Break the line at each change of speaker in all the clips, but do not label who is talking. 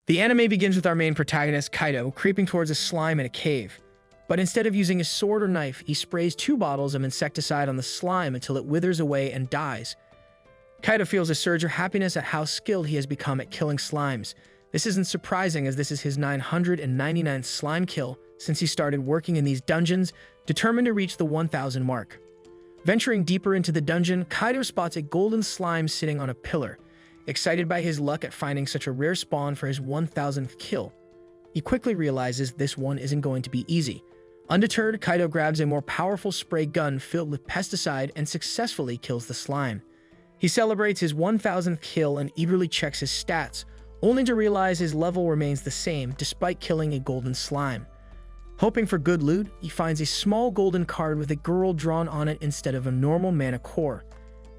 The anime begins with our main protagonist, Kaido, creeping towards a slime in a cave. But instead of using a sword or knife, he sprays 2 bottles of insecticide on the slime until it withers away and dies. Kaido feels a surge of happiness at how skilled he has become at killing slimes. This isn't surprising, as this is his 999th slime kill since he started working in these dungeons, determined to reach the 1000 mark. Venturing deeper into the dungeon, Kaido spots a golden slime sitting on a pillar. Excited by his luck at finding such a rare spawn for his 1000th kill, he quickly realizes this one isn't going to be easy. Undeterred, Kaido grabs a more powerful spray gun filled with pesticide and successfully kills the slime. He celebrates his 1000th kill and eagerly checks his stats, only to realize his level remains the same despite killing a golden slime. Hoping for good loot, he finds a small golden card with a girl drawn on it instead of a normal mana core.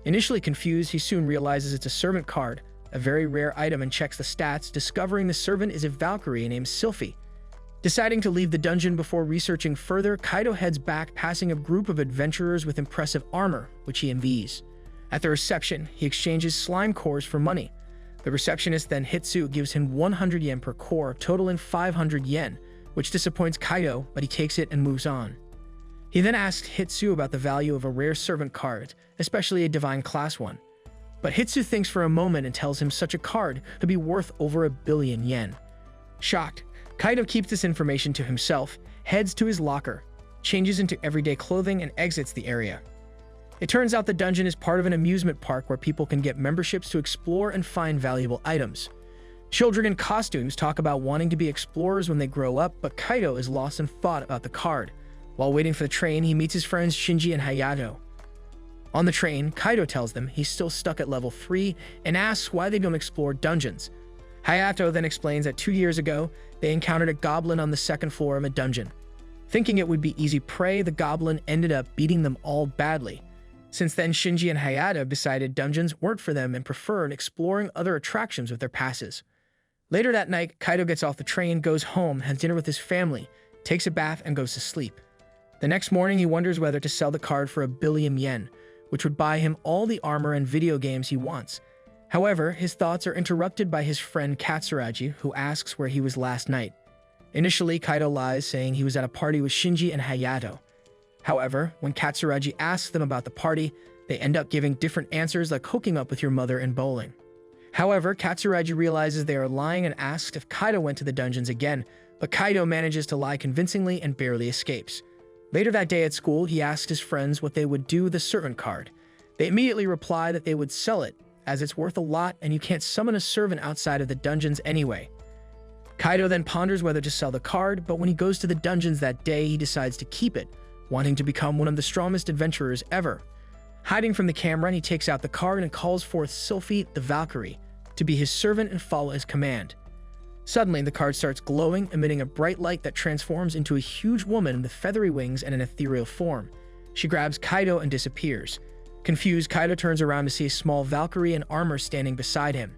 Initially confused, he soon realizes it's a servant card, a very rare item, and checks the stats, discovering the servant is a Valkyrie named Sylphie. Deciding to leave the dungeon before researching further, Kaido heads back, passing a group of adventurers with impressive armor, which he envies. At the reception, he exchanges slime cores for money. The receptionist then Hitsu gives him 100 yen per core, totaling 500 yen, which disappoints Kaido, but he takes it and moves on. He then asks Hitsu about the value of a rare servant card, especially a divine class one. But Hitsu thinks for a moment and tells him such a card could be worth over 1 billion yen. Shocked, Kaido keeps this information to himself, heads to his locker, changes into everyday clothing, and exits the area. It turns out the dungeon is part of an amusement park where people can get memberships to explore and find valuable items. Children in costumes talk about wanting to be explorers when they grow up, but Kaido is lost in thought about the card. While waiting for the train, he meets his friends Shinji and Hayato. On the train, Kaido tells them he's still stuck at level 3 and asks why they don't explore dungeons. Hayato then explains that 2 years ago, they encountered a goblin on the 2nd floor of a dungeon. Thinking it would be easy prey, the goblin ended up beating them all badly. Since then, Shinji and Hayato decided dungeons weren't for them and preferred exploring other attractions with their passes. Later that night, Kaido gets off the train, goes home, has dinner with his family, takes a bath, and goes to sleep. The next morning, he wonders whether to sell the card for 1 billion yen, which would buy him all the armor and video games he wants. However, his thoughts are interrupted by his friend Katsuragi, who asks where he was last night. Initially, Kaido lies, saying he was at a party with Shinji and Hayato. However, when Katsuragi asks them about the party, they end up giving different answers, like hooking up with your mother and bowling. However, Katsuragi realizes they are lying and asks if Kaido went to the dungeons again, but Kaido manages to lie convincingly and barely escapes. Later that day at school, he asks his friends what they would do with the servant card. They immediately reply that they would sell it, as it's worth a lot and you can't summon a servant outside of the dungeons anyway. Kaido then ponders whether to sell the card, but when he goes to the dungeons that day, he decides to keep it, wanting to become one of the strongest adventurers ever. Hiding from the camera, he takes out the card and calls forth Sylphie, the Valkyrie, to be his servant and follow his command. Suddenly, the card starts glowing, emitting a bright light that transforms into a huge woman with feathery wings and an ethereal form. She grabs Kaido and disappears. Confused, Kaido turns around to see a small Valkyrie in armor standing beside him.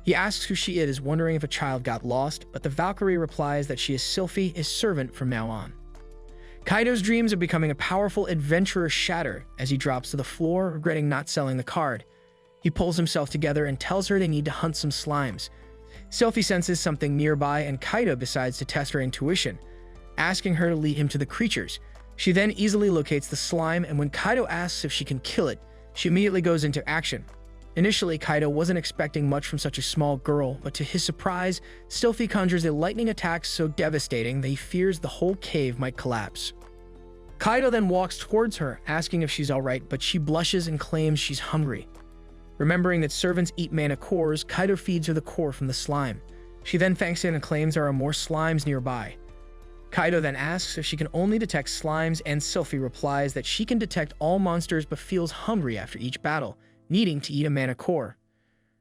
He asks who she is, wondering if a child got lost, but the Valkyrie replies that she is Sylphie, his servant from now on. Kaido's dreams of becoming a powerful adventurer shatter as he drops to the floor, regretting not selling the card. He pulls himself together and tells her they need to hunt some slimes. Sylphie senses something nearby, and Kaido decides to test her intuition, asking her to lead him to the creatures. She then easily locates the slime, and when Kaido asks if she can kill it, she immediately goes into action. Initially, Kaido wasn't expecting much from such a small girl, but to his surprise, Sylphie conjures a lightning attack so devastating that he fears the whole cave might collapse. Kaido then walks towards her, asking if she's alright, but she blushes and claims she's hungry. Remembering that servants eat mana cores, Kaido feeds her the core from the slime. She then thanks him and claims there are more slimes nearby. Kaido then asks if she can only detect slimes, and Sylphie replies that she can detect all monsters but feels hungry after each battle, needing to eat a mana core.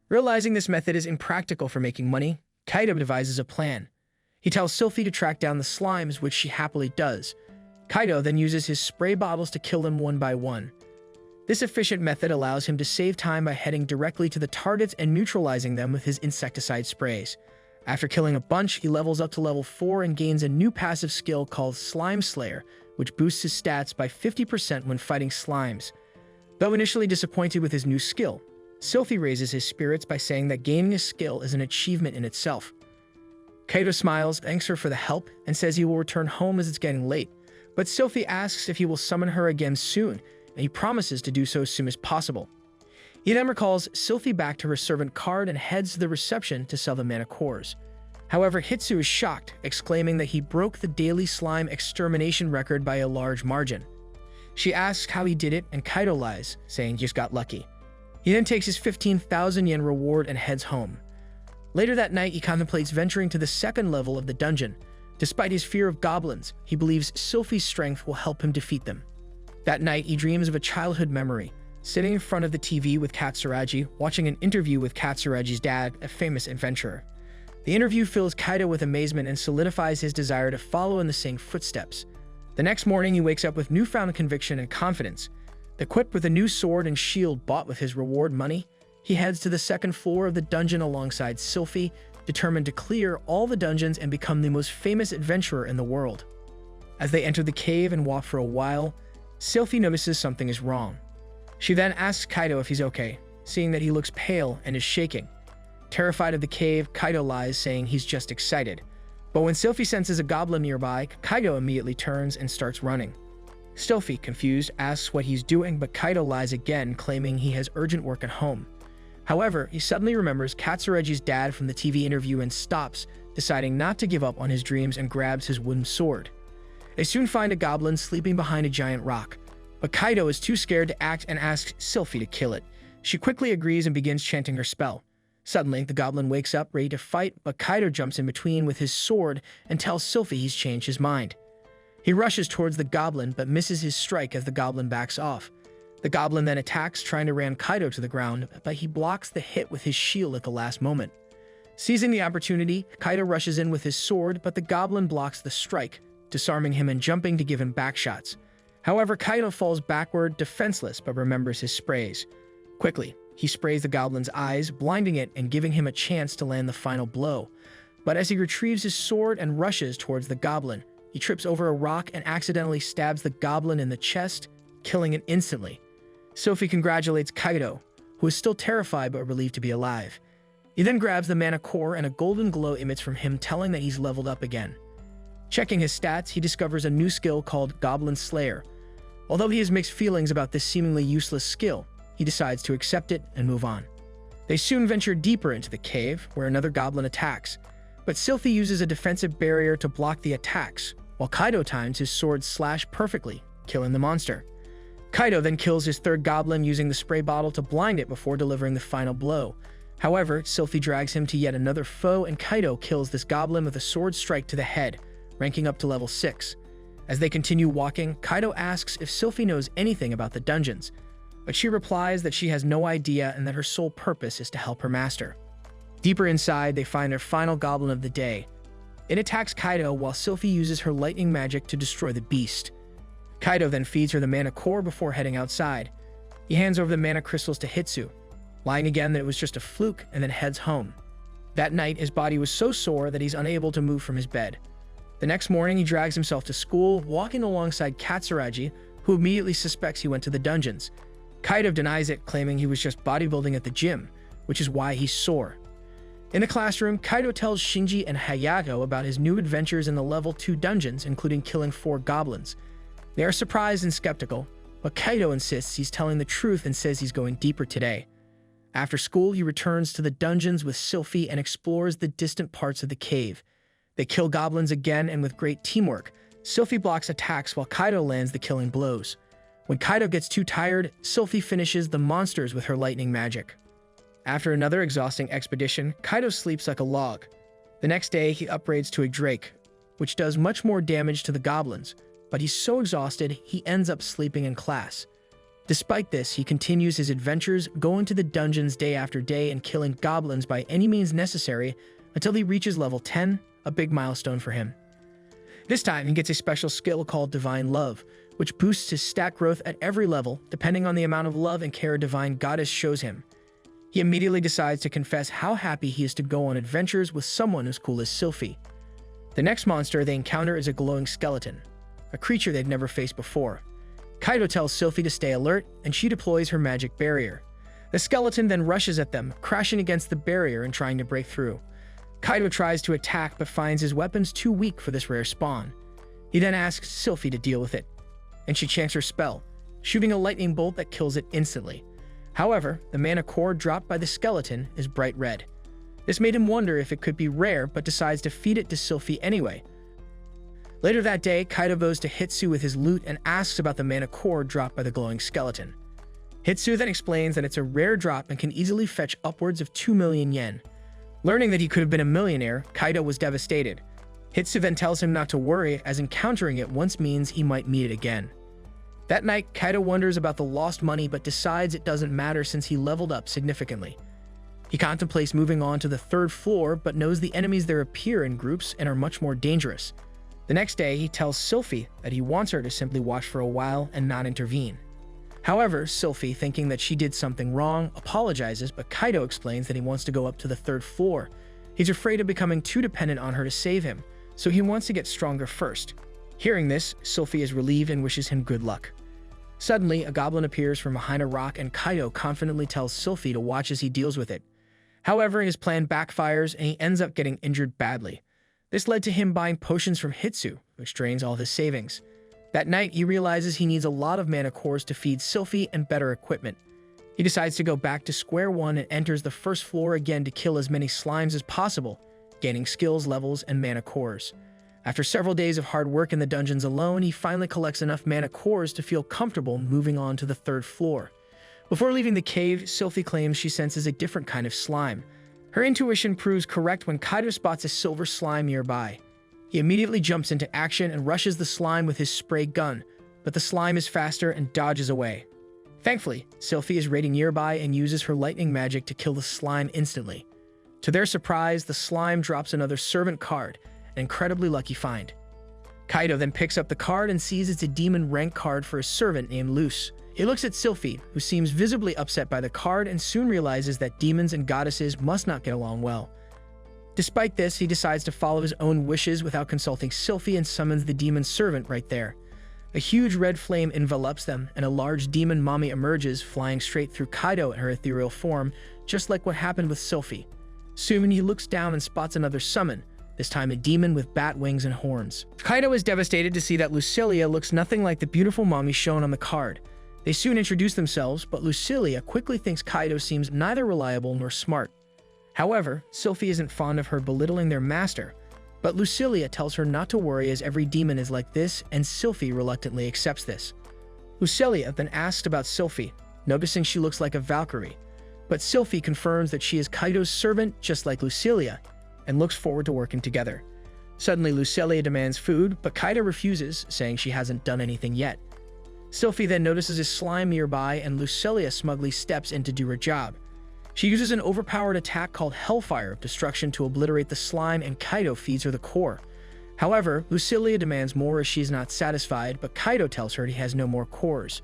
Realizing this method is impractical for making money, Kaido devises a plan. He tells Sylphie to track down the slimes, which she happily does. Kaido then uses his spray bottles to kill them one by one. This efficient method allows him to save time by heading directly to the targets and neutralizing them with his insecticide sprays. After killing a bunch, he levels up to level 4 and gains a new passive skill called Slime Slayer, which boosts his stats by 50% when fighting slimes. Though initially disappointed with his new skill, Sylphie raises his spirits by saying that gaining a skill is an achievement in itself. Kaido smiles, thanks her for the help, and says he will return home as it's getting late. But Sylphie asks if he will summon her again soon, and he promises to do so as soon as possible. He then recalls Sylphie back to her servant card and heads to the reception to sell the manacores. However, Hitsu is shocked, exclaiming that he broke the daily slime extermination record by a large margin. She asks how he did it, and Kaido lies, saying he just got lucky. He then takes his 15,000 yen reward and heads home. Later that night, he contemplates venturing to the second level of the dungeon. Despite his fear of goblins, he believes Sylphie's strength will help him defeat them. That night, he dreams of a childhood memory, sitting in front of the TV with Katsuragi, watching an interview with Katsuragi's dad, a famous adventurer. The interview fills Kaido with amazement and solidifies his desire to follow in the same footsteps. The next morning, he wakes up with newfound conviction and confidence. Equipped with a new sword and shield bought with his reward money, he heads to the second floor of the dungeon alongside Sylphie, determined to clear all the dungeons and become the most famous adventurer in the world. As they enter the cave and walk for a while, Sylphie notices something is wrong. She then asks Kaido if he's okay, seeing that he looks pale and is shaking. Terrified of the cave, Kaido lies, saying he's just excited. But when Sylphie senses a goblin nearby, Kaido immediately turns and starts running. Sylphie, confused, asks what he's doing, but Kaido lies again, claiming he has urgent work at home. However, he suddenly remembers Katsuragi's dad from the TV interview and stops, deciding not to give up on his dreams, and grabs his wooden sword. They soon find a goblin sleeping behind a giant rock, but Kaido is too scared to act and asks Sylphie to kill it. She quickly agrees and begins chanting her spell. Suddenly, the goblin wakes up ready to fight, but Kaido jumps in between with his sword and tells Sylphie he's changed his mind. He rushes towards the goblin but misses his strike as the goblin backs off. The goblin then attacks, trying to ram Kaido to the ground, but he blocks the hit with his shield at the last moment. Seizing the opportunity, Kaido rushes in with his sword, but the goblin blocks the strike, disarming him and jumping to give him back shots. However, Kaido falls backward, defenseless, but remembers his sprays. Quickly, he sprays the goblin's eyes, blinding it and giving him a chance to land the final blow. But as he retrieves his sword and rushes towards the goblin, he trips over a rock and accidentally stabs the goblin in the chest, killing it instantly. Sylphie congratulates Kaido, who is still terrified but relieved to be alive. He then grabs the mana core and a golden glow emits from him, telling that he's leveled up again. Checking his stats, he discovers a new skill called Goblin Slayer. Although he has mixed feelings about this seemingly useless skill, he decides to accept it and move on. They soon venture deeper into the cave, where another goblin attacks, but Sylphie uses a defensive barrier to block the attacks, while Kaido times his sword slash perfectly, killing the monster. Kaido then kills his third goblin using the spray bottle to blind it before delivering the final blow. However, Sylphie drags him to yet another foe, and Kaido kills this goblin with a sword strike to the head, ranking up to level 6. As they continue walking, Kaido asks if Sylphie knows anything about the dungeons, but she replies that she has no idea and that her sole purpose is to help her master. Deeper inside, they find their final goblin of the day. It attacks Kaido while Sylphie uses her lightning magic to destroy the beast. Kaido then feeds her the mana core before heading outside. He hands over the mana crystals to Hitsu, lying again that it was just a fluke, and then heads home. That night, his body was so sore that he's unable to move from his bed. The next morning, he drags himself to school, walking alongside Katsuragi, who immediately suspects he went to the dungeons. Kaido denies it, claiming he was just bodybuilding at the gym, which is why he's sore. In the classroom, Kaido tells Shinji and Hayato about his new adventures in the level 2 dungeons, including killing 4 goblins. They are surprised and skeptical, but Kaido insists he's telling the truth and says he's going deeper today. After school, he returns to the dungeons with Sylphie and explores the distant parts of the cave. They kill goblins again, and with great teamwork, Sylphie blocks attacks while Kaido lands the killing blows. When Kaido gets too tired, Sylphie finishes the monsters with her lightning magic. After another exhausting expedition, Kaido sleeps like a log. The next day, he upgrades to a Drake, which does much more damage to the goblins, but he's so exhausted, he ends up sleeping in class. Despite this, he continues his adventures, going to the dungeons day after day and killing goblins by any means necessary until he reaches level 10, a big milestone for him. This time, he gets a special skill called Divine Love, which boosts his stat growth at every level, depending on the amount of love and care a divine goddess shows him. He immediately decides to confess how happy he is to go on adventures with someone as cool as Sylphie. The next monster they encounter is a glowing skeleton, a creature they've never faced before. Kaido tells Sylphie to stay alert, and she deploys her magic barrier. The skeleton then rushes at them, crashing against the barrier and trying to break through. Kaido tries to attack but finds his weapons too weak for this rare spawn. He then asks Sylphie to deal with it, and she chants her spell, shooting a lightning bolt that kills it instantly. However, the mana core dropped by the skeleton is bright red. This made him wonder if it could be rare, but decides to feed it to Sylphie anyway. Later that day, Kaido goes to Hitsu with his loot and asks about the mana core dropped by the glowing skeleton. Hitsu then explains that it's a rare drop and can easily fetch upwards of 2 million yen. Learning that he could have been a millionaire, Kaido was devastated. Hitsu then tells him not to worry, as encountering it once means he might meet it again. That night, Kaido wonders about the lost money but decides it doesn't matter since he leveled up significantly. He contemplates moving on to the 3rd floor but knows the enemies there appear in groups and are much more dangerous. The next day, he tells Sylphie that he wants her to simply watch for a while and not intervene. However, Sylphie, thinking that she did something wrong, apologizes, but Kaido explains that he wants to go up to the 3rd floor. He's afraid of becoming too dependent on her to save him, so he wants to get stronger first. Hearing this, Sylphie is relieved and wishes him good luck. Suddenly, a goblin appears from behind a rock and Kaido confidently tells Sylphie to watch as he deals with it. However, his plan backfires and he ends up getting injured badly. This led to him buying potions from Hitsu, which drains all of his savings. That night, he realizes he needs a lot of mana cores to feed Sylphie and better equipment. He decides to go back to square one and enters the 1st floor again to kill as many slimes as possible, gaining skills, levels, and mana cores. After several days of hard work in the dungeons alone, he finally collects enough mana cores to feel comfortable moving on to the 3rd floor. Before leaving the cave, Sylphie claims she senses a different kind of slime. Her intuition proves correct when Kaido spots a silver slime nearby. He immediately jumps into action and rushes the slime with his spray gun, but the slime is faster and dodges away. Thankfully, Sylphie is raiding nearby and uses her lightning magic to kill the slime instantly. To their surprise, the slime drops another servant card, an incredibly lucky find. Kaido then picks up the card and sees it's a demon rank card for a servant named Luce. He looks at Sylphie, who seems visibly upset by the card and soon realizes that demons and goddesses must not get along well. Despite this, he decides to follow his own wishes without consulting Sylphie and summons the demon servant right there. A huge red flame envelops them, and a large demon mommy emerges, flying straight through Kaido in her ethereal form, just like what happened with Sylphie. Soon he looks down and spots another summon, this time a demon with bat wings and horns. Kaido is devastated to see that Lucilia looks nothing like the beautiful mommy shown on the card. They soon introduce themselves, but Lucilia quickly thinks Kaido seems neither reliable nor smart. However, Sylphie isn't fond of her belittling their master, but Lucilia tells her not to worry as every demon is like this, and Sylphie reluctantly accepts this. Lucilia then asks about Sylphie, noticing she looks like a Valkyrie, but Sylphie confirms that she is Kaido's servant just like Lucilia, and looks forward to working together. Suddenly, Lucilia demands food, but Kaido refuses, saying she hasn't done anything yet. Sylphie then notices a slime nearby, and Lucilia smugly steps in to do her job. She uses an overpowered attack called Hellfire of Destruction to obliterate the slime, and Kaido feeds her the core. However, Lucilia demands more as she is not satisfied, but Kaido tells her he has no more cores.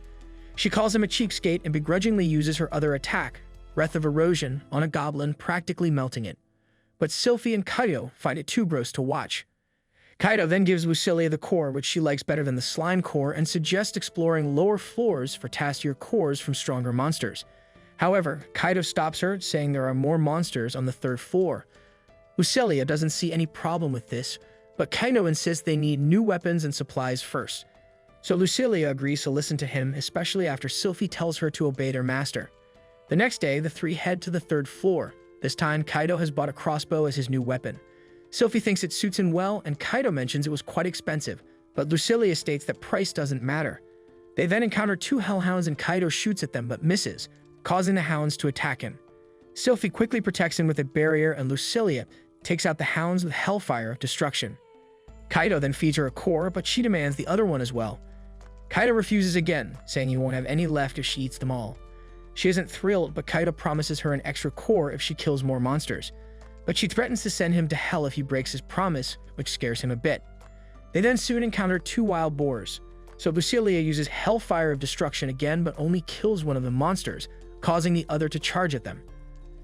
She calls him a cheapskate and begrudgingly uses her other attack, Breath of Erosion, on a goblin, practically melting it. But Sylphie and Kaido find it too gross to watch. Kaido then gives Lucilia the core, which she likes better than the slime core, and suggests exploring lower floors for tastier cores from stronger monsters. However, Kaido stops her, saying there are more monsters on the 3rd floor. Lucilia doesn't see any problem with this, but Kaido insists they need new weapons and supplies first. So Lucilia agrees to listen to him, especially after Sylphie tells her to obey their master. The next day, the three head to the 3rd floor. This time, Kaido has bought a crossbow as his new weapon. Sylphie thinks it suits him well, and Kaido mentions it was quite expensive, but Lucilia states that price doesn't matter. They then encounter two hellhounds and Kaido shoots at them but misses, causing the hounds to attack him. Sylphie quickly protects him with a barrier, and Lucilia takes out the hounds with Hellfire of Destruction. Kaido then feeds her a core, but she demands the other one as well. Kaido refuses again, saying he won't have any left if she eats them all. She isn't thrilled, but Kaido promises her an extra core if she kills more monsters. But she threatens to send him to hell if he breaks his promise, which scares him a bit. They then soon encounter two wild boars, so Lucilia uses Hellfire of Destruction again but only kills one of the monsters, causing the other to charge at them.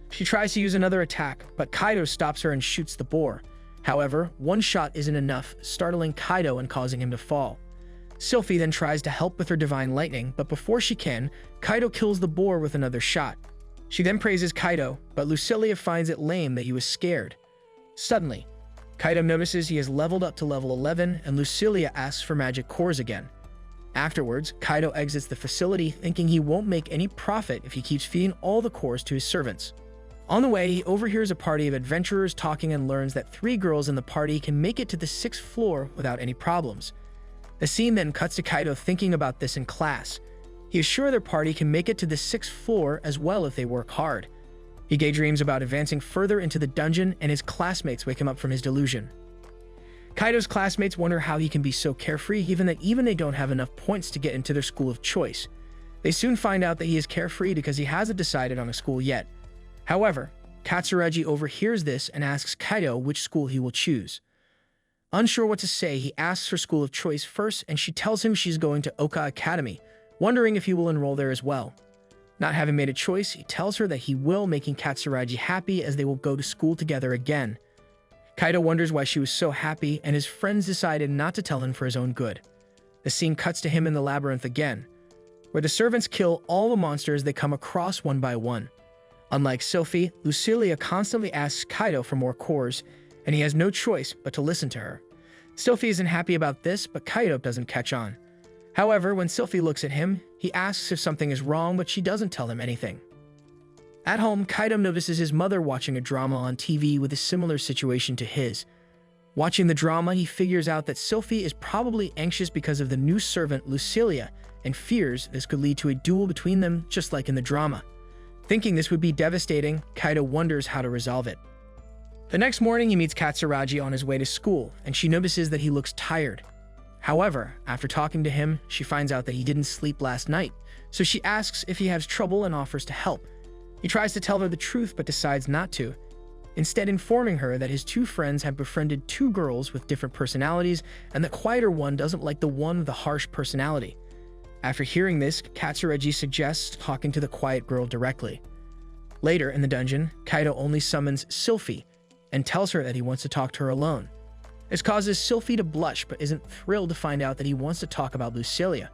She tries to use another attack, but Kaido stops her and shoots the boar. However, one shot isn't enough, startling Kaido and causing him to fall. Sylphie then tries to help with her Divine Lightning, but before she can, Kaido kills the boar with another shot. She then praises Kaido, but Lucilia finds it lame that he was scared. Suddenly, Kaido notices he has leveled up to level 11 and Lucilia asks for magic cores again. Afterwards, Kaido exits the facility thinking he won't make any profit if he keeps feeding all the cores to his servants. On the way, he overhears a party of adventurers talking and learns that 3 girls in the party can make it to the 6th floor without any problems. The scene then cuts to Kaido thinking about this in class. He is sure their party can make it to the 6th floor as well if they work hard. He daydreams about advancing further into the dungeon and his classmates wake him up from his delusion. Kaido's classmates wonder how he can be so carefree given that even they don't have enough points to get into their school of choice. They soon find out that he is carefree because he hasn't decided on a school yet. However, Katsuragi overhears this and asks Kaido which school he will choose. Unsure what to say, he asks her school of choice first and she tells him she's going to Oka Academy, wondering if he will enroll there as well. Not having made a choice, he tells her that he will, making Katsuragi happy as they will go to school together again. Kaido wonders why she was so happy, and his friends decided not to tell him for his own good. The scene cuts to him in the labyrinth again, where the servants kill all the monsters they come across one by one. Unlike Sophie, Lucilia constantly asks Kaido for more cores, and he has no choice but to listen to her. Sophie isn't happy about this, but Kaido doesn't catch on. However, when Sophie looks at him, he asks if something is wrong, but she doesn't tell him anything. At home, Kaido notices his mother watching a drama on TV with a similar situation to his. Watching the drama, he figures out that Sophie is probably anxious because of the new servant Lucilia and fears this could lead to a duel between them just like in the drama. Thinking this would be devastating, Kaido wonders how to resolve it. The next morning, he meets Katsuragi on his way to school, and she notices that he looks tired. However, after talking to him, she finds out that he didn't sleep last night, so she asks if he has trouble and offers to help. He tries to tell her the truth but decides not to, instead informing her that his 2 friends have befriended 2 girls with different personalities and the quieter one doesn't like the one with the harsh personality. After hearing this, Katsuragi suggests talking to the quiet girl directly. Later in the dungeon, Kaido only summons Sylphie and tells her that he wants to talk to her alone. This causes Sylphie to blush but isn't thrilled to find out that he wants to talk about Lucilia.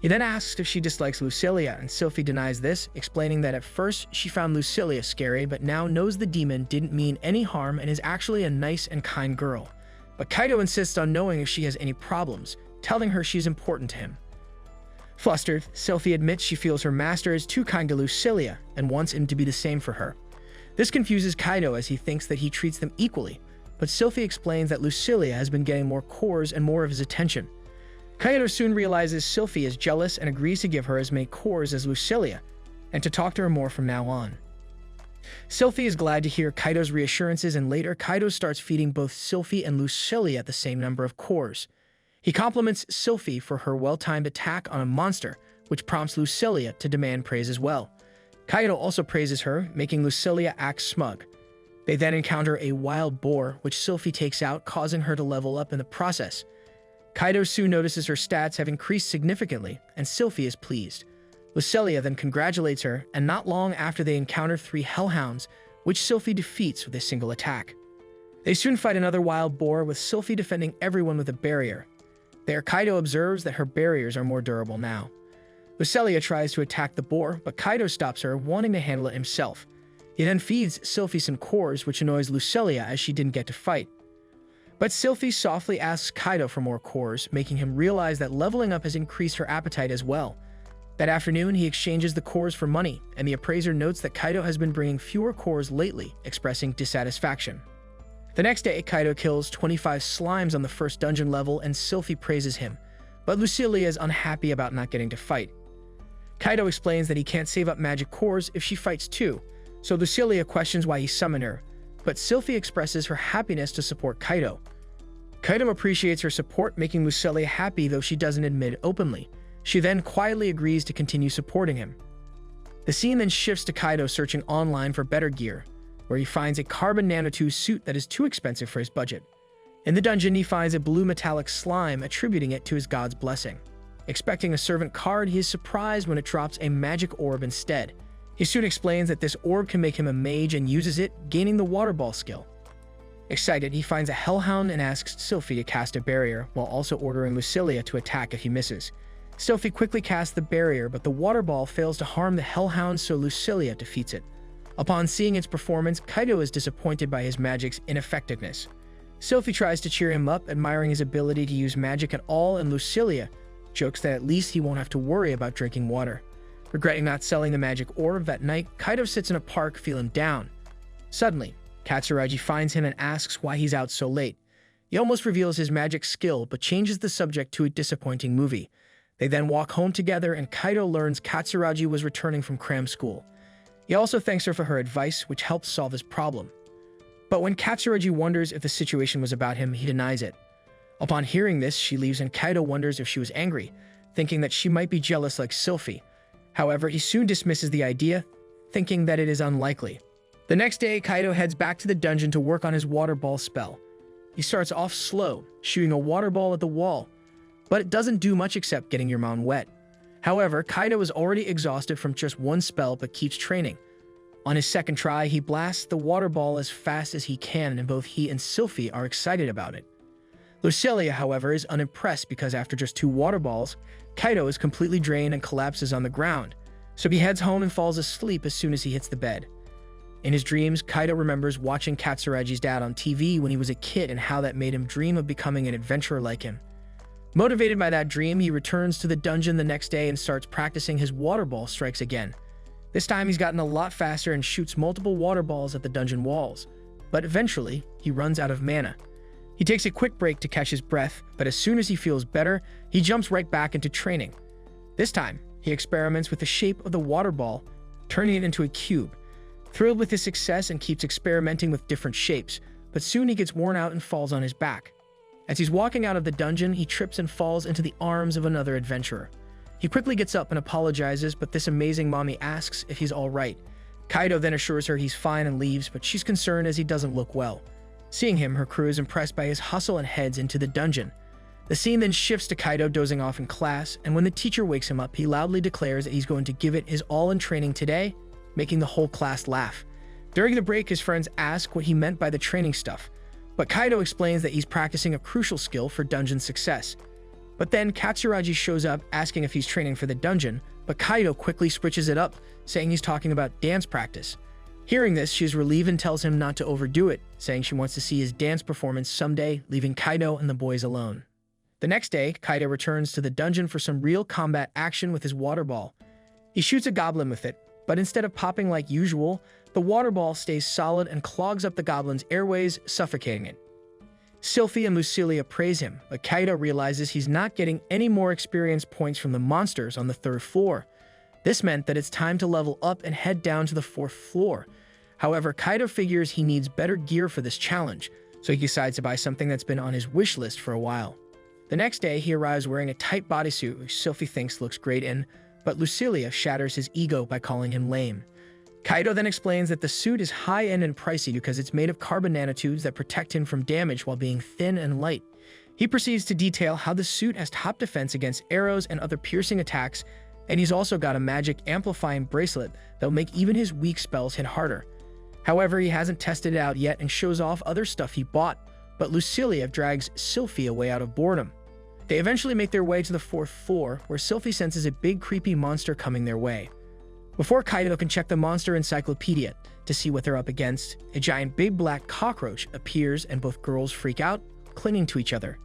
He then asks if she dislikes Lucilia, and Sylphie denies this, explaining that at first she found Lucilia scary, but now knows the demon didn't mean any harm and is actually a nice and kind girl. But Kaido insists on knowing if she has any problems, telling her she's important to him. Flustered, Sylphie admits she feels her master is too kind to Lucilia and wants him to be the same for her. This confuses Kaido as he thinks that he treats them equally, but Sylphie explains that Lucilia has been getting more cores and more of his attention. Kaido soon realizes Sylphie is jealous and agrees to give her as many cores as Lucilia, and to talk to her more from now on. Sylphie is glad to hear Kaido's reassurances, and later Kaido starts feeding both Sylphie and Lucilia the same number of cores. He compliments Sylphie for her well-timed attack on a monster, which prompts Lucilia to demand praise as well. Kaido also praises her, making Lucilia act smug. They then encounter a wild boar, which Sylphie takes out, causing her to level up in the process. Kaido soon notices her stats have increased significantly, and Sylphie is pleased. Lucilia then congratulates her, and not long after they encounter 3 hellhounds, which Sylphie defeats with a single attack. They soon fight another wild boar, with Sylphie defending everyone with a barrier. There, Kaido observes that her barriers are more durable now. Lucilia tries to attack the boar, but Kaido stops her, wanting to handle it himself. He then feeds Sylphie some cores, which annoys Lucilia as she didn't get to fight. But Sylphie softly asks Kaido for more cores, making him realize that leveling up has increased her appetite as well. That afternoon, he exchanges the cores for money, and the appraiser notes that Kaido has been bringing fewer cores lately, expressing dissatisfaction. The next day, Kaido kills 25 slimes on the first dungeon level, and Sylphie praises him, but Lucilia is unhappy about not getting to fight. Kaido explains that he can't save up magic cores if she fights too, so Lucilia questions why he summoned her, but Sylphie expresses her happiness to support Kaido. Kaido appreciates her support, making Lucilia happy, though she doesn't admit it openly. She then quietly agrees to continue supporting him. The scene then shifts to Kaido searching online for better gear, where he finds a carbon nanotube suit that is too expensive for his budget. In the dungeon, he finds a blue metallic slime, attributing it to his god's blessing. Expecting a servant card, he is surprised when it drops a magic orb instead. He soon explains that this orb can make him a mage and uses it, gaining the water ball skill. Excited, he finds a hellhound and asks Sylphie to cast a barrier, while also ordering Lucilia to attack if he misses. Sylphie quickly casts the barrier, but the water ball fails to harm the hellhound, so Lucilia defeats it. Upon seeing its performance, Kaido is disappointed by his magic's ineffectiveness. Sylphie tries to cheer him up, admiring his ability to use magic at all, and Lucilia jokes that at least he won't have to worry about drinking water. Regretting not selling the magic orb that night, Kaido sits in a park feeling down. Suddenly, Katsuragi finds him and asks why he's out so late. He almost reveals his magic skill, but changes the subject to a disappointing movie. They then walk home together, and Kaido learns Katsuragi was returning from cram school. He also thanks her for her advice, which helps solve his problem. But when Katsuragi wonders if the situation was about him, he denies it. Upon hearing this, she leaves, and Kaido wonders if she was angry, thinking that she might be jealous like Sylphie. However, he soon dismisses the idea, thinking that it is unlikely. The next day, Kaido heads back to the dungeon to work on his water ball spell. He starts off slow, shooting a water ball at the wall, but it doesn't do much except getting your mom wet. However, Kaido is already exhausted from just one spell but keeps training. On his second try, he blasts the water ball as fast as he can, and both he and Sylphie are excited about it. Lucilia, however, is unimpressed because after just 2 water balls, Kaido is completely drained and collapses on the ground, so he heads home and falls asleep as soon as he hits the bed. In his dreams, Kaido remembers watching Katsuragi's dad on TV when he was a kid and how that made him dream of becoming an adventurer like him. Motivated by that dream, he returns to the dungeon the next day and starts practicing his water ball strikes again. This time he's gotten a lot faster and shoots multiple water balls at the dungeon walls, but eventually he runs out of mana. He takes a quick break to catch his breath, but as soon as he feels better, he jumps right back into training. This time, he experiments with the shape of the water ball, turning it into a cube. Thrilled with his success and keeps experimenting with different shapes, but soon he gets worn out and falls on his back. As he's walking out of the dungeon, he trips and falls into the arms of another adventurer. He quickly gets up and apologizes, but this amazing mommy asks if he's alright. Kaido then assures her he's fine and leaves, but she's concerned as he doesn't look well. Seeing him, her crew is impressed by his hustle and heads into the dungeon. The scene then shifts to Kaido dozing off in class, and when the teacher wakes him up, he loudly declares that he's going to give it his all in training today, making the whole class laugh. During the break, his friends ask what he meant by the training stuff, but Kaido explains that he's practicing a crucial skill for dungeon success. But then Katsuragi shows up asking if he's training for the dungeon, but Kaido quickly switches it up, saying he's talking about dance practice. Hearing this, she is relieved and tells him not to overdo it, saying she wants to see his dance performance someday, leaving Kaido and the boys alone. The next day, Kaido returns to the dungeon for some real combat action with his water ball. He shoots a goblin with it, but instead of popping like usual, the water ball stays solid and clogs up the goblin's airways, suffocating it. Sylphie and Lucilia praise him, but Kaido realizes he's not getting any more experience points from the monsters on the 3rd floor. This meant that it's time to level up and head down to the 4th floor. However, Kaido figures he needs better gear for this challenge, so he decides to buy something that's been on his wish list for a while. The next day, he arrives wearing a tight bodysuit, which Sylphie thinks looks great in, but Lucilia shatters his ego by calling him lame. Kaido then explains that the suit is high-end and pricey because it's made of carbon nanotubes that protect him from damage while being thin and light. He proceeds to detail how the suit has top defense against arrows and other piercing attacks, and he's also got a magic amplifying bracelet that'll make even his weak spells hit harder. However, he hasn't tested it out yet and shows off other stuff he bought, but Lucilia drags Sylphie away out of boredom. They eventually make their way to the 4th floor, where Sylphie senses a big creepy monster coming their way. Before Kaido can check the monster encyclopedia to see what they're up against, a giant big black cockroach appears and both girls freak out, clinging to each other.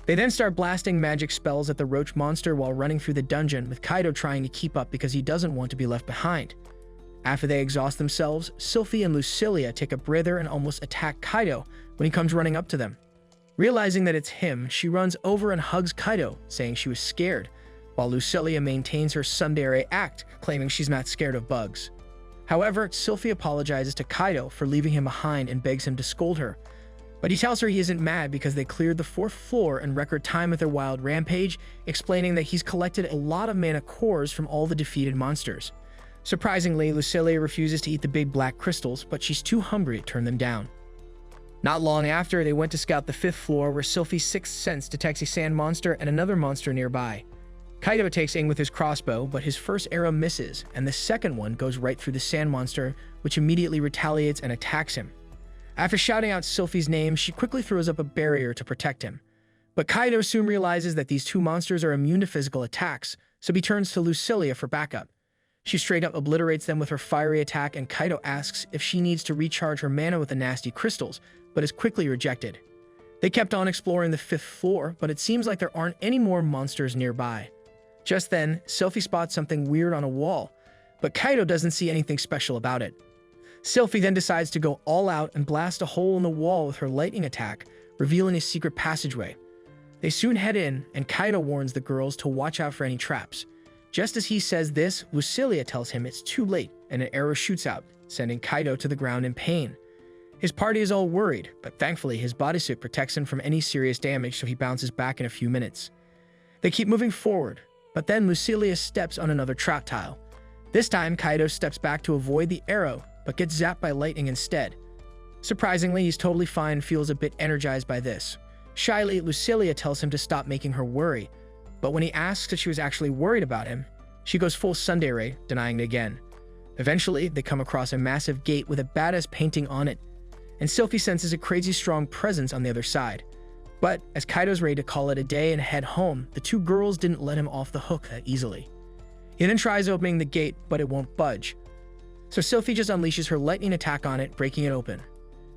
They then start blasting magic spells at the roach monster while running through the dungeon, with Kaido trying to keep up because he doesn't want to be left behind. After they exhaust themselves, Sylphie and Lucilia take a breather and almost attack Kaido when he comes running up to them. Realizing that it's him, she runs over and hugs Kaido, saying she was scared, while Lucilia maintains her tsundere act, claiming she's not scared of bugs. However, Sylphie apologizes to Kaido for leaving him behind and begs him to scold her. But he tells her he isn't mad because they cleared the 4th floor in record time with their wild rampage, explaining that he's collected a lot of mana cores from all the defeated monsters. Surprisingly, Lucilia refuses to eat the big black crystals, but she's too hungry to turn them down. Not long after, they went to scout the 5th floor, where Sylphie's sixth sense detects a sand monster and another monster nearby. Kaido takes aim with his crossbow, but his first arrow misses, and the second one goes right through the sand monster, which immediately retaliates and attacks him. After shouting out Sylphie's name, she quickly throws up a barrier to protect him. But Kaido soon realizes that these two monsters are immune to physical attacks, so he turns to Lucilia for backup. She straight up obliterates them with her fiery attack, and Kaido asks if she needs to recharge her mana with the nasty crystals, but is quickly rejected. They kept on exploring the 5th floor, but it seems like there aren't any more monsters nearby. Just then, Sylphie spots something weird on a wall, but Kaido doesn't see anything special about it. Sylphie then decides to go all out and blast a hole in the wall with her lightning attack, revealing a secret passageway. They soon head in, and Kaido warns the girls to watch out for any traps. Just as he says this, Lucilia tells him it's too late, and an arrow shoots out, sending Kaido to the ground in pain. His party is all worried, but thankfully his bodysuit protects him from any serious damage, so he bounces back in a few minutes. They keep moving forward, but then Lucilia steps on another trap tile. This time, Kaido steps back to avoid the arrow, but gets zapped by lightning instead. Surprisingly, he's totally fine and feels a bit energized by this. Shyly, Lucilia tells him to stop making her worry, but when he asks if she was actually worried about him, she goes full tsundere, denying it again. Eventually, they come across a massive gate with a badass painting on it, and Sylphie senses a crazy strong presence on the other side. But as Kaido's ready to call it a day and head home, the two girls didn't let him off the hook that easily. He then tries opening the gate, but it won't budge. So Sylphie just unleashes her lightning attack on it, breaking it open.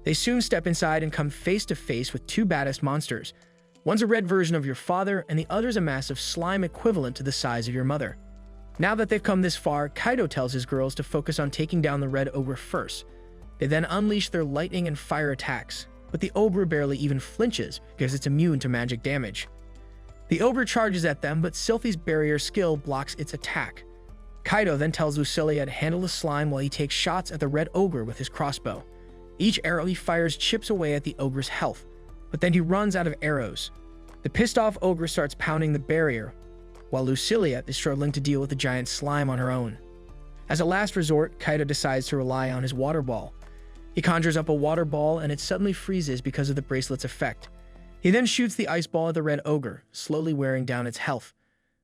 They soon step inside and come face to face with two badass monsters. One's a red version of your father, and the other's a massive slime equivalent to the size of your mother. Now that they've come this far, Kaido tells his girls to focus on taking down the red ogre first. They then unleash their lightning and fire attacks, but the ogre barely even flinches because it's immune to magic damage. The ogre charges at them, but Sylphie's barrier skill blocks its attack. Kaido then tells Lucilia to handle the slime while he takes shots at the red ogre with his crossbow. Each arrow he fires chips away at the ogre's health, but then he runs out of arrows. The pissed off ogre starts pounding the barrier, while Lucilia is struggling to deal with the giant slime on her own. As a last resort, Kaido decides to rely on his water ball. He conjures up a water ball and it suddenly freezes because of the bracelet's effect. He then shoots the ice ball at the red ogre, slowly wearing down its health.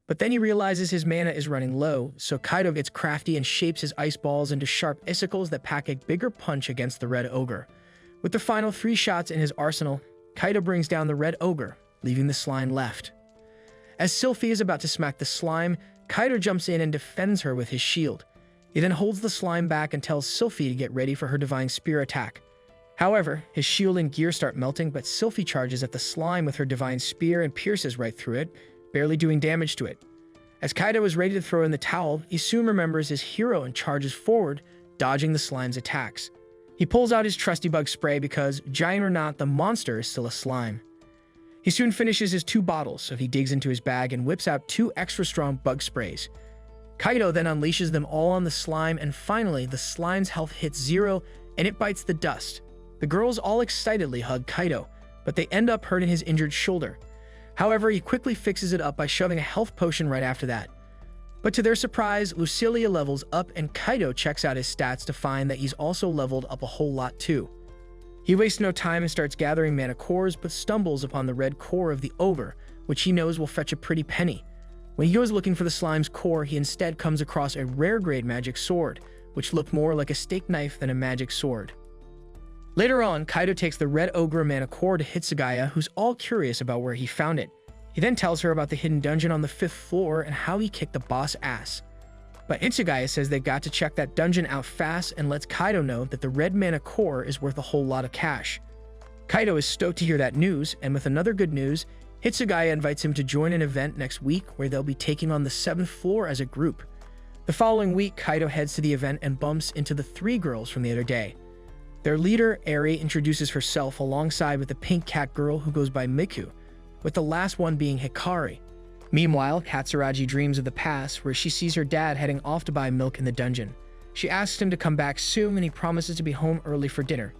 But then he realizes his mana is running low, so Kaido gets crafty and shapes his ice balls into sharp icicles that pack a bigger punch against the red ogre. With the final 3 shots in his arsenal, Kaido brings down the red ogre, leaving the slime left. As Sylphie is about to smack the slime, Kaido jumps in and defends her with his shield. He then holds the slime back and tells Sylphie to get ready for her divine spear attack. However, his shield and gear start melting, but Sylphie charges at the slime with her divine spear and pierces right through it, barely doing damage to it. As Kaido is ready to throw in the towel, he soon remembers his hero and charges forward, dodging the slime's attacks. He pulls out his trusty bug spray because, giant or not, the monster is still a slime. He soon finishes his 2 bottles, so he digs into his bag and whips out 2 extra strong bug sprays. Kaido then unleashes them all on the slime, and finally, the slime's health hits 0 and it bites the dust. The girls all excitedly hug Kaido, but they end up hurting his injured shoulder. However, he quickly fixes it up by shoving a health potion right after that. But to their surprise, Lucilia levels up and Kaido checks out his stats to find that he's also leveled up a whole lot too. He wastes no time and starts gathering mana cores, but stumbles upon the red core of the ogre, which he knows will fetch a pretty penny. When he goes looking for the slime's core, he instead comes across a rare grade magic sword, which looked more like a steak knife than a magic sword. Later on, Kaido takes the red ogre mana core to Hitsugaya, who's all curious about where he found it. He then tells her about the hidden dungeon on the 5th floor and how he kicked the boss ass. But Hitsugaya says they've got to check that dungeon out fast and lets Kaido know that the red mana core is worth a whole lot of cash. Kaido is stoked to hear that news, and with another good news, Hitsugaya invites him to join an event next week where they'll be taking on the 7th floor as a group. The following week, Kaido heads to the event and bumps into the 3 girls from the other day. Their leader, Eri, introduces herself alongside with the pink cat girl who goes by Miku, with the last one being Hikari. Meanwhile, Katsuragi dreams of the past where she sees her dad heading off to buy milk in the dungeon. She asks him to come back soon and he promises to be home early for dinner.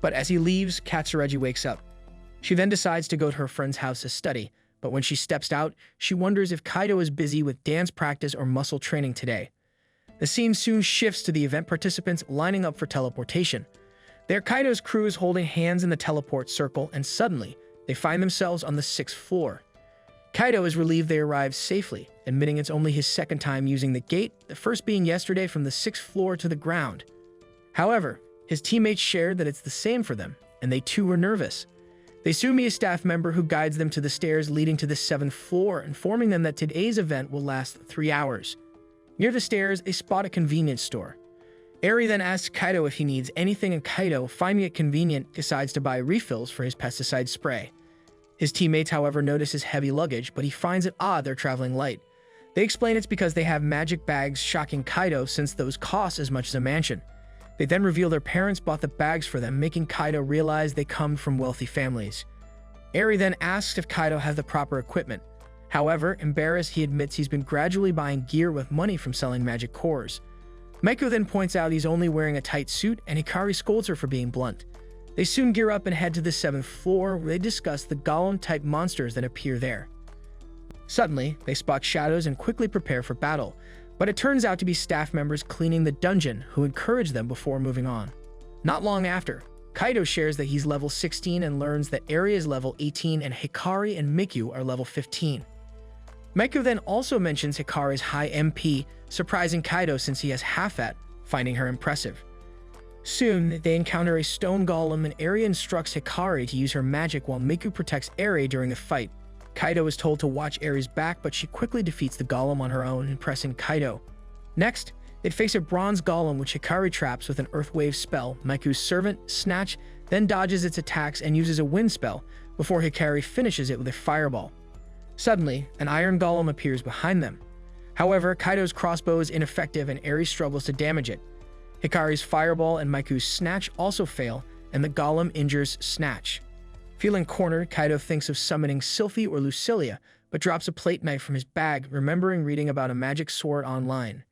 But as he leaves, Katsuragi wakes up. She then decides to go to her friend's house to study, but when she steps out, she wonders if Kaido is busy with dance practice or muscle training today. The scene soon shifts to the event participants lining up for teleportation. There, Kaido's crew is holding hands in the teleport circle, and suddenly, they find themselves on the 6th floor. Kaido is relieved they arrived safely, admitting it's only his 2nd time using the gate, the first being yesterday from the 6th floor to the ground. However, his teammates shared that it's the same for them, and they too were nervous. They soon meet a staff member who guides them to the stairs leading to the 7th floor, informing them that today's event will last 3 hours. Near the stairs, they spot a convenience store. Eri then asks Kaido if he needs anything, and Kaido, finding it convenient, decides to buy refills for his pesticide spray. His teammates, however, notice his heavy luggage, but he finds it odd they're traveling light. They explain it's because they have magic bags, shocking Kaido since those cost as much as a mansion. They then reveal their parents bought the bags for them, making Kaido realize they come from wealthy families. Eri then asks if Kaido has the proper equipment. However, embarrassed, he admits he's been gradually buying gear with money from selling magic cores. Meiko then points out he's only wearing a tight suit, and Hikari scolds her for being blunt. They soon gear up and head to the 7th floor, where they discuss the golem-type monsters that appear there. Suddenly, they spot shadows and quickly prepare for battle, but it turns out to be staff members cleaning the dungeon who encourage them before moving on. Not long after, Kaido shares that he's level 16 and learns that Eri is level 18 and Hikari and Miku are level 15. Meiko then also mentions Hikari's high MP, surprising Kaido since he has half that, finding her impressive. Soon, they encounter a stone golem and Eri instructs Hikari to use her magic while Miku protects Eri during the fight. Kaido is told to watch Eri's back, but she quickly defeats the golem on her own, impressing Kaido. Next, they face a bronze golem which Hikari traps with an earth wave spell. Miku's servant, Snatch, then dodges its attacks and uses a wind spell before Hikari finishes it with a fireball. Suddenly, an iron golem appears behind them. However, Kaido's crossbow is ineffective and Eri struggles to damage it. Hikari's fireball and Miku's snatch also fail, and the golem injures Snatch. Feeling cornered, Kaido thinks of summoning Sylphie or Lucilia, but drops a plate knife from his bag, remembering reading about a magic sword online.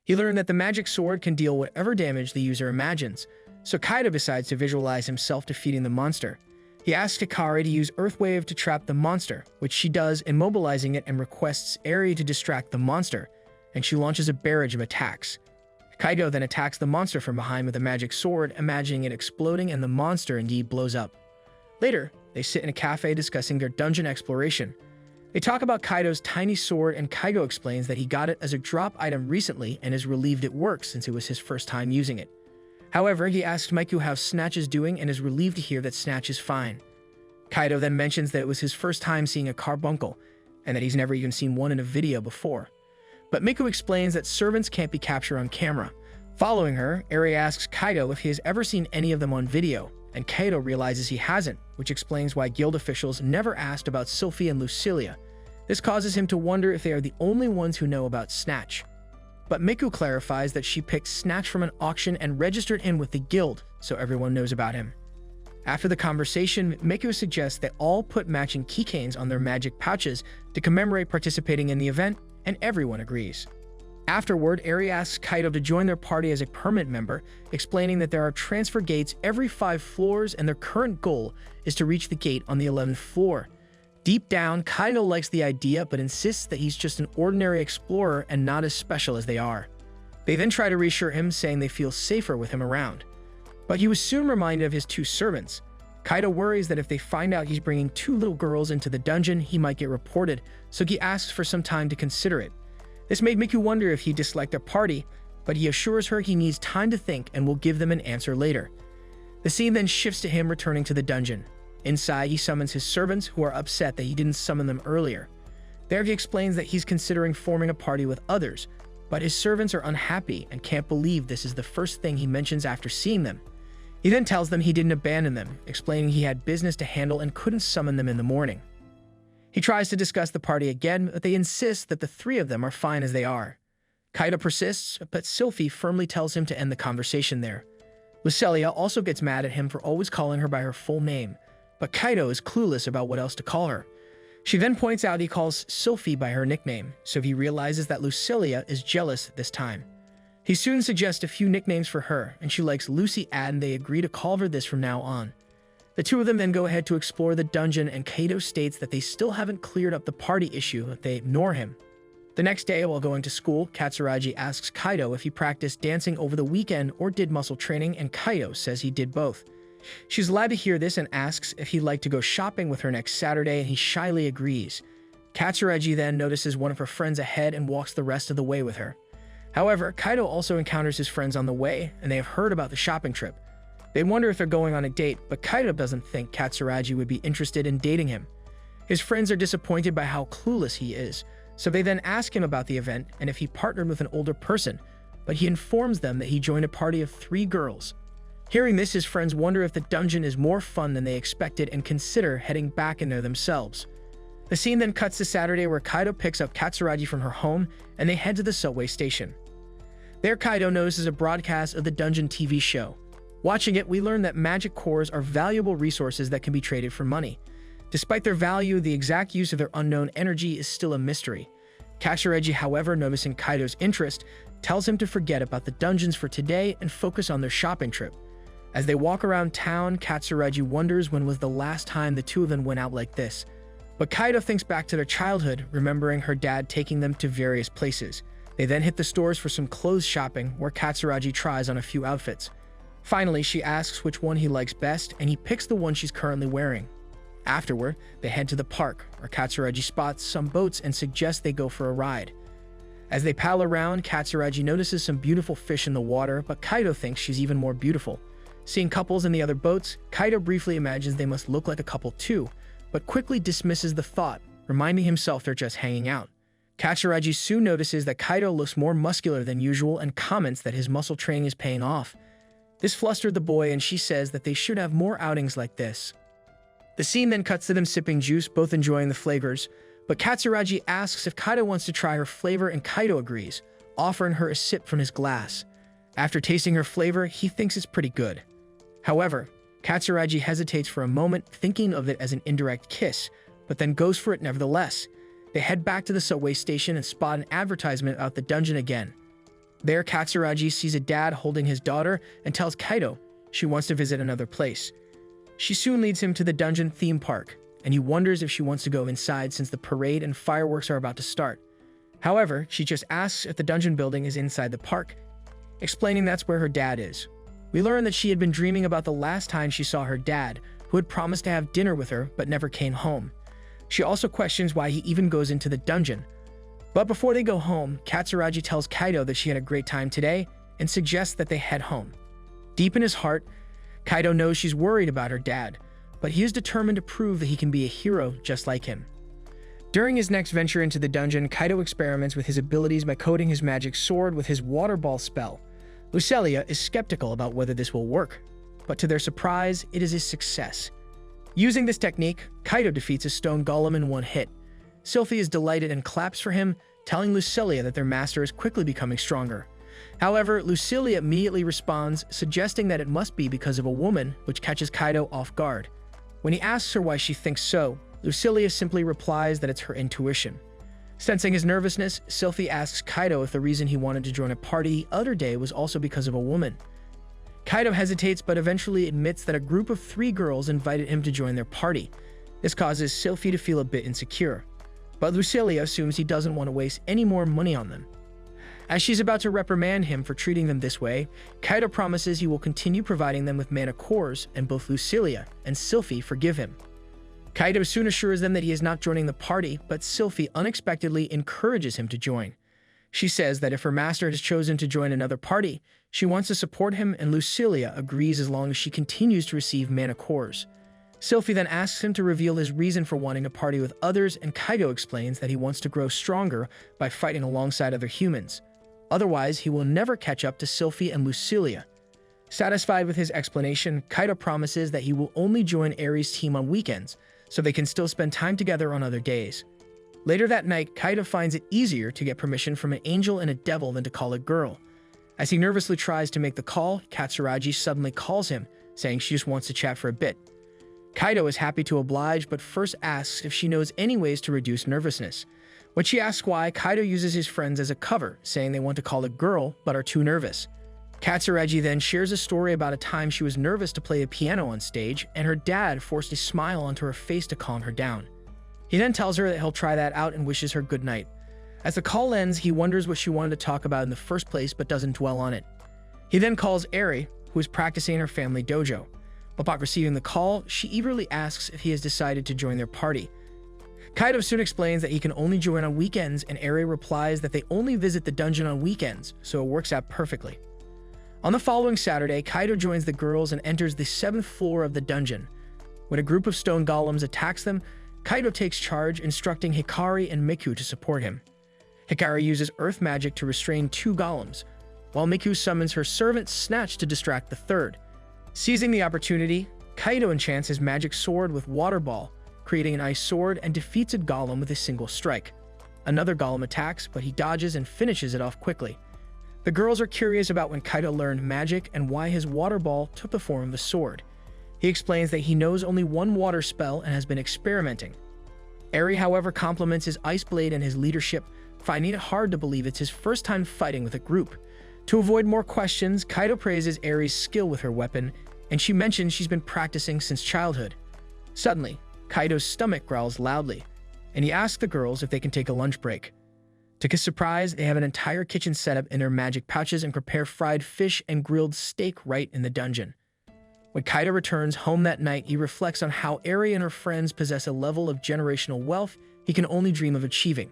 He learned that the magic sword can deal whatever damage the user imagines, so Kaido decides to visualize himself defeating the monster. He asks Hikari to use Earthwave to trap the monster, which she does, immobilizing it, and requests Eri to distract the monster, and she launches a barrage of attacks. Kaido then attacks the monster from behind with a magic sword, imagining it exploding, and the monster indeed blows up. Later, they sit in a cafe discussing their dungeon exploration. They talk about Kaido's tiny sword, and Kaido explains that he got it as a drop item recently and is relieved it works since it was his first time using it. However, he asks Miku how Snatch is doing and is relieved to hear that Snatch is fine. Kaido then mentions that it was his first time seeing a carbuncle, and that he's never even seen one in a video before. But Miku explains that servants can't be captured on camera. Following her, Eri asks Kaido if he has ever seen any of them on video, and Kaido realizes he hasn't, which explains why guild officials never asked about Sylphie and Lucilia. This causes him to wonder if they are the only ones who know about Snatch. But Miku clarifies that she picked Snatch from an auction and registered him with the guild, so everyone knows about him. After the conversation, Miku suggests they all put matching keychains on their magic pouches to commemorate participating in the event, and everyone agrees. Afterward, Eri asks Kaido to join their party as a permanent member, explaining that there are transfer gates every 5 floors and their current goal is to reach the gate on the 11th floor. Deep down, Kaido likes the idea but insists that he's just an ordinary explorer and not as special as they are. They then try to reassure him, saying they feel safer with him around. But he was soon reminded of his 2 servants. Kaido worries that if they find out he's bringing 2 little girls into the dungeon, he might get reported, so he asks for some time to consider it. This made Miku wonder if he disliked their party, but he assures her he needs time to think and will give them an answer later. The scene then shifts to him returning to the dungeon. Inside, he summons his servants, who are upset that he didn't summon them earlier. There he explains that he's considering forming a party with others, but his servants are unhappy and can't believe this is the first thing he mentions after seeing them. He then tells them he didn't abandon them, explaining he had business to handle and couldn't summon them in the morning. He tries to discuss the party again, but they insist that the 3 of them are fine as they are. Kaido persists, but Sylphie firmly tells him to end the conversation there. Lucilia also gets mad at him for always calling her by her full name, but Kaido is clueless about what else to call her. She then points out he calls Sylphie by her nickname, so he realizes that Lucilia is jealous this time. He soon suggests a few nicknames for her, and she likes Lucy Ad, and they agree to call her this from now on. The 2 of them then go ahead to explore the dungeon, and Kaido states that they still haven't cleared up the party issue if they ignore him. The next day, while going to school, Katsuragi asks Kaido if he practiced dancing over the weekend or did muscle training, and Kaido says he did both. She's glad to hear this and asks if he'd like to go shopping with her next Saturday, and he shyly agrees. Katsuragi then notices one of her friends ahead and walks the rest of the way with her. However, Kaido also encounters his friends on the way, and they have heard about the shopping trip. They wonder if they're going on a date, but Kaido doesn't think Katsuragi would be interested in dating him. His friends are disappointed by how clueless he is, So they then ask him about the event and if he partnered with an older person, but he informs them that he joined a party of 3 girls. Hearing this, his friends wonder if the dungeon is more fun than they expected and consider heading back in there themselves. The scene then cuts to Saturday, where Kaido picks up Katsuragi from her home and they head to the subway station. There, Kaido notices a broadcast of the dungeon TV show. Watching it, we learn that magic cores are valuable resources that can be traded for money. Despite their value, the exact use of their unknown energy is still a mystery. Katsuragi, however, noticing Kaido's interest, tells him to forget about the dungeons for today and focus on their shopping trip. As they walk around town, Katsuragi wonders when was the last time the two of them went out like this. But Kaido thinks back to their childhood, remembering her dad taking them to various places. They then hit the stores for some clothes shopping, where Katsuragi tries on a few outfits. Finally, she asks which one he likes best, and he picks the one she's currently wearing. Afterward, they head to the park, where Katsuragi spots some boats and suggests they go for a ride. As they paddle around, Katsuragi notices some beautiful fish in the water, but Kaido thinks she's even more beautiful. Seeing couples in the other boats, Kaido briefly imagines they must look like a couple too, but quickly dismisses the thought, reminding himself they're just hanging out. Katsuragi soon notices that Kaido looks more muscular than usual and comments that his muscle training is paying off. This flustered the boy, and she says that they should have more outings like this. The scene then cuts to them sipping juice, both enjoying the flavors, but Katsuragi asks if Kaido wants to try her flavor, and Kaido agrees, offering her a sip from his glass. After tasting her flavor, he thinks it's pretty good. However, Katsuragi hesitates for a moment, thinking of it as an indirect kiss, but then goes for it nevertheless. They head back to the subway station and spot an advertisement about the dungeon again. There, Katsuragi sees a dad holding his daughter and tells Kaido she wants to visit another place. She soon leads him to the dungeon theme park, and he wonders if she wants to go inside since the parade and fireworks are about to start. However, she just asks if the dungeon building is inside the park, explaining that's where her dad is. We learn that she had been dreaming about the last time she saw her dad, who had promised to have dinner with her but never came home. She also questions why he even goes into the dungeon. But before they go home, Katsuragi tells Kaido that she had a great time today and suggests that they head home. Deep in his heart, Kaido knows she's worried about her dad, but he is determined to prove that he can be a hero just like him. During his next venture into the dungeon, Kaido experiments with his abilities by coating his magic sword with his water ball spell. Lucelia is skeptical about whether this will work, but to their surprise, it is a success. Using this technique, Kaido defeats a stone golem in one hit. Sylphie is delighted and claps for him, telling Lucelia that their master is quickly becoming stronger. However, Lucelia immediately responds, suggesting that it must be because of a woman, which catches Kaido off guard. When he asks her why she thinks so, Lucelia simply replies that it's her intuition. Sensing his nervousness, Sylphie asks Kaido if the reason he wanted to join a party the other day was also because of a woman. Kaido hesitates but eventually admits that a group of 3 girls invited him to join their party. This causes Sylphie to feel a bit insecure, but Lucelia assumes he doesn't want to waste any more money on them. As she's about to reprimand him for treating them this way, Kaido promises he will continue providing them with mana cores, and both Lucelia and Sylphie forgive him. Kaido soon assures them that he is not joining the party, but Sylphie unexpectedly encourages him to join. She says that if her master has chosen to join another party, she wants to support him, and Lucelia agrees as long as she continues to receive mana cores. Sylphie then asks him to reveal his reason for wanting to party with others, and Kaido explains that he wants to grow stronger by fighting alongside other humans. Otherwise, he will never catch up to Sylphie and Lucelia. Satisfied with his explanation, Kaido promises that he will only join Aries' team on weekends, so they can still spend time together on other days. Later that night, Kaido finds it easier to get permission from an angel and a devil than to call a girl. As he nervously tries to make the call, Katsuragi suddenly calls him, saying she just wants to chat for a bit. Kaido is happy to oblige, but first asks if she knows any ways to reduce nervousness. When she asks why, Kaido uses his friends as a cover, saying they want to call a girl but are too nervous. Katsuragi then shares a story about a time she was nervous to play the piano on stage, and her dad forced a smile onto her face to calm her down. He then tells her that he'll try that out and wishes her good night. As the call ends, he wonders what she wanted to talk about in the first place but doesn't dwell on it. He then calls Eri, who is practicing in her family dojo. Upon receiving the call, she eagerly asks if he has decided to join their party. Kaido soon explains that he can only join on weekends, and Eri replies that they only visit the dungeon on weekends, so it works out perfectly. On the following Saturday, Kaido joins the girls and enters the 7th floor of the dungeon. When a group of stone golems attacks them, Kaido takes charge, instructing Hikari and Miku to support him. Hikari uses earth magic to restrain 2 golems, while Miku summons her servant Snatch to distract the third. Seizing the opportunity, Kaido enchants his magic sword with Water Ball, creating an ice sword, and defeats a golem with a single strike. Another golem attacks, but he dodges and finishes it off quickly. The girls are curious about when Kaido learned magic and why his Water Ball took the form of a sword. He explains that he knows only one water spell and has been experimenting. Eri, however, compliments his Ice Blade and his leadership, finding it hard to believe it's his first time fighting with a group. To avoid more questions, Kaido praises Eri's skill with her weapon, and she mentions she's been practicing since childhood. Suddenly, Kaido's stomach growls loudly, and he asks the girls if they can take a lunch break. To his surprise, they have an entire kitchen set up in their magic pouches and prepare fried fish and grilled steak right in the dungeon. When Kaido returns home that night, he reflects on how Eri and her friends possess a level of generational wealth he can only dream of achieving.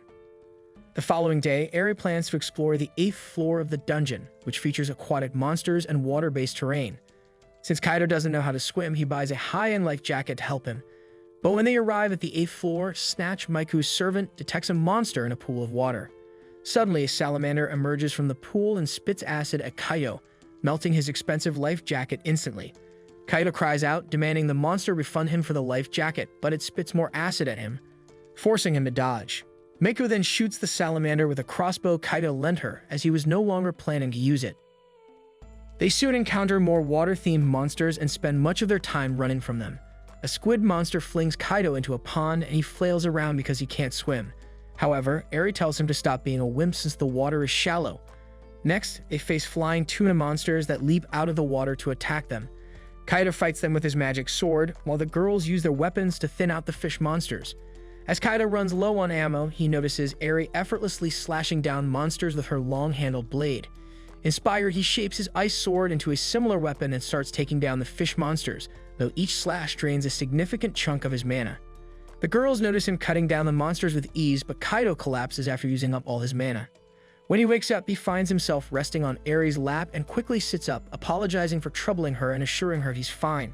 The following day, Eri plans to explore the 8th floor of the dungeon, which features aquatic monsters and water-based terrain. Since Kaido doesn't know how to swim, he buys a high-end life jacket to help him. But when they arrive at the 8th floor, Snatch, Miku's servant, detects a monster in a pool of water. Suddenly, a salamander emerges from the pool and spits acid at Kaido, melting his expensive life jacket instantly. Kaido cries out, demanding the monster refund him for the life jacket, but it spits more acid at him, forcing him to dodge. Miku then shoots the salamander with a crossbow Kaido lent her, as he was no longer planning to use it. They soon encounter more water-themed monsters and spend much of their time running from them. A squid monster flings Kaido into a pond, and he flails around because he can't swim. However, Eri tells him to stop being a wimp since the water is shallow. Next, they face flying tuna monsters that leap out of the water to attack them. Kaido fights them with his magic sword, while the girls use their weapons to thin out the fish monsters. As Kaido runs low on ammo, he notices Eri effortlessly slashing down monsters with her long-handled blade. Inspired, he shapes his ice sword into a similar weapon and starts taking down the fish monsters, though each slash drains a significant chunk of his mana. The girls notice him cutting down the monsters with ease, but Kaido collapses after using up all his mana. When he wakes up, he finds himself resting on Eri's lap and quickly sits up, apologizing for troubling her and assuring her he's fine.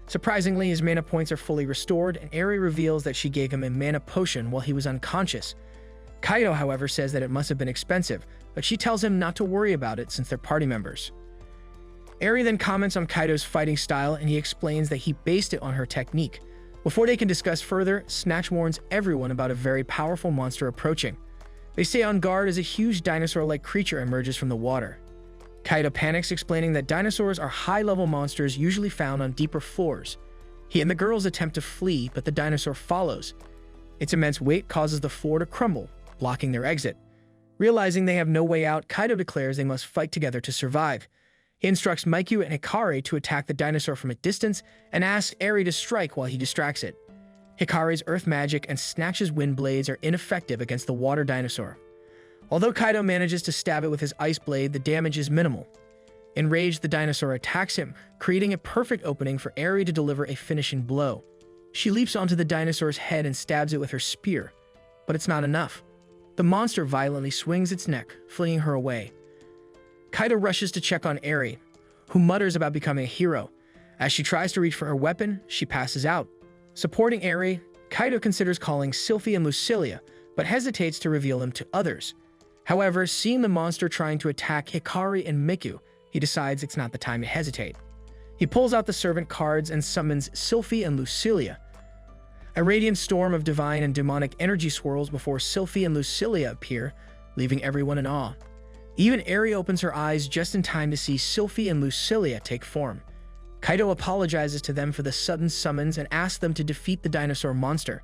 Surprisingly, his mana points are fully restored, and Eri reveals that she gave him a mana potion while he was unconscious. Kaido, however, says that it must have been expensive, but she tells him not to worry about it since they're party members. Eri then comments on Kaido's fighting style, and he explains that he based it on her technique. Before they can discuss further, Snatch warns everyone about a very powerful monster approaching. They stay on guard as a huge dinosaur-like creature emerges from the water. Kaido panics, explaining that dinosaurs are high-level monsters usually found on deeper floors. He and the girls attempt to flee, but the dinosaur follows. Its immense weight causes the floor to crumble, blocking their exit. Realizing they have no way out, Kaido declares they must fight together to survive. He instructs Miku and Hikari to attack the dinosaur from a distance and asks Eri to strike while he distracts it. Hikari's earth magic and Snatch's wind blades are ineffective against the water dinosaur. Although Kaido manages to stab it with his ice blade, the damage is minimal. Enraged, the dinosaur attacks him, creating a perfect opening for Eri to deliver a finishing blow. She leaps onto the dinosaur's head and stabs it with her spear, but it's not enough. The monster violently swings its neck, flinging her away. Kaido rushes to check on Eri, who mutters about becoming a hero. As she tries to reach for her weapon, she passes out. Supporting Eri, Kaido considers calling Sylphie and Lucilia, but hesitates to reveal them to others. However, seeing the monster trying to attack Hikari and Miku, he decides it's not the time to hesitate. He pulls out the servant cards and summons Sylphie and Lucilia. A radiant storm of divine and demonic energy swirls before Sylphie and Lucilia appear, leaving everyone in awe. Even Eri opens her eyes just in time to see Sylphie and Lucilia take form. Kaido apologizes to them for the sudden summons and asks them to defeat the dinosaur monster.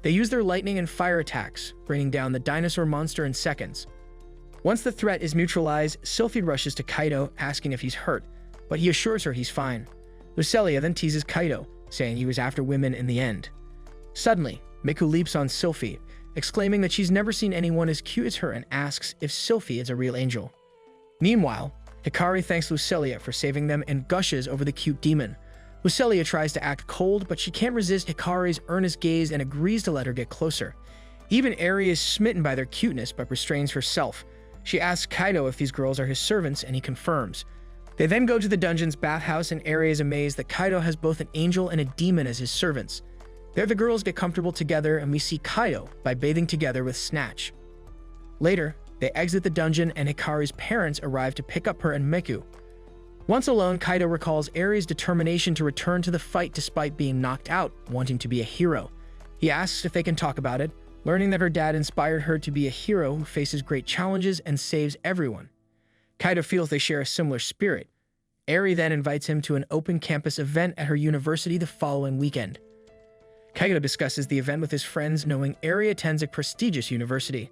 They use their lightning and fire attacks, bringing down the dinosaur monster in seconds. Once the threat is neutralized, Sylphie rushes to Kaido, asking if he's hurt, but he assures her he's fine. Lucilia then teases Kaido, saying he was after women in the end. Suddenly, Miku leaps on Sylphie, exclaiming that she's never seen anyone as cute as her and asks if Sylphie is a real angel. Meanwhile, Hikari thanks Lucilia for saving them and gushes over the cute demon. Lucilia tries to act cold, but she can't resist Hikari's earnest gaze and agrees to let her get closer. Even Eri is smitten by their cuteness but restrains herself. She asks Kaido if these girls are his servants, and he confirms. They then go to the dungeon's bathhouse, and Eri is amazed that Kaido has both an angel and a demon as his servants. There the girls get comfortable together and we see Kaido by bathing together with Snatch. Later, they exit the dungeon and Hikari's parents arrive to pick up her and Miku. Once alone, Kaido recalls Eri's determination to return to the fight despite being knocked out, wanting to be a hero. He asks if they can talk about it, learning that her dad inspired her to be a hero who faces great challenges and saves everyone. Kaido feels they share a similar spirit. Eri then invites him to an open campus event at her university the following weekend. Kaido discusses the event with his friends, knowing Eri attends a prestigious university.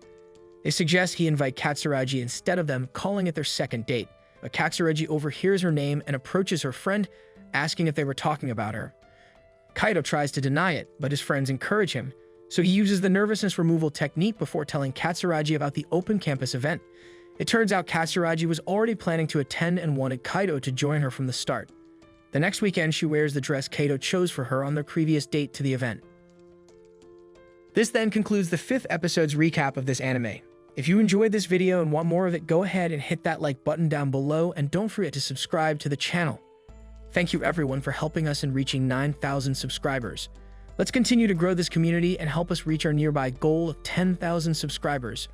They suggest he invite Katsuragi instead of them, calling it their second date, but Katsuragi overhears her name and approaches her friend, asking if they were talking about her. Kaido tries to deny it, but his friends encourage him, so he uses the nervousness removal technique before telling Katsuragi about the open campus event. It turns out Katsuragi was already planning to attend and wanted Kaido to join her from the start. The next weekend, she wears the dress Kaido chose for her on their previous date to the event. This then concludes the 5th episode's recap of this anime. If you enjoyed this video and want more of it, go ahead and hit that like button down below and don't forget to subscribe to the channel. Thank you everyone for helping us in reaching 9,000 subscribers. Let's continue to grow this community and help us reach our nearby goal of 10,000 subscribers.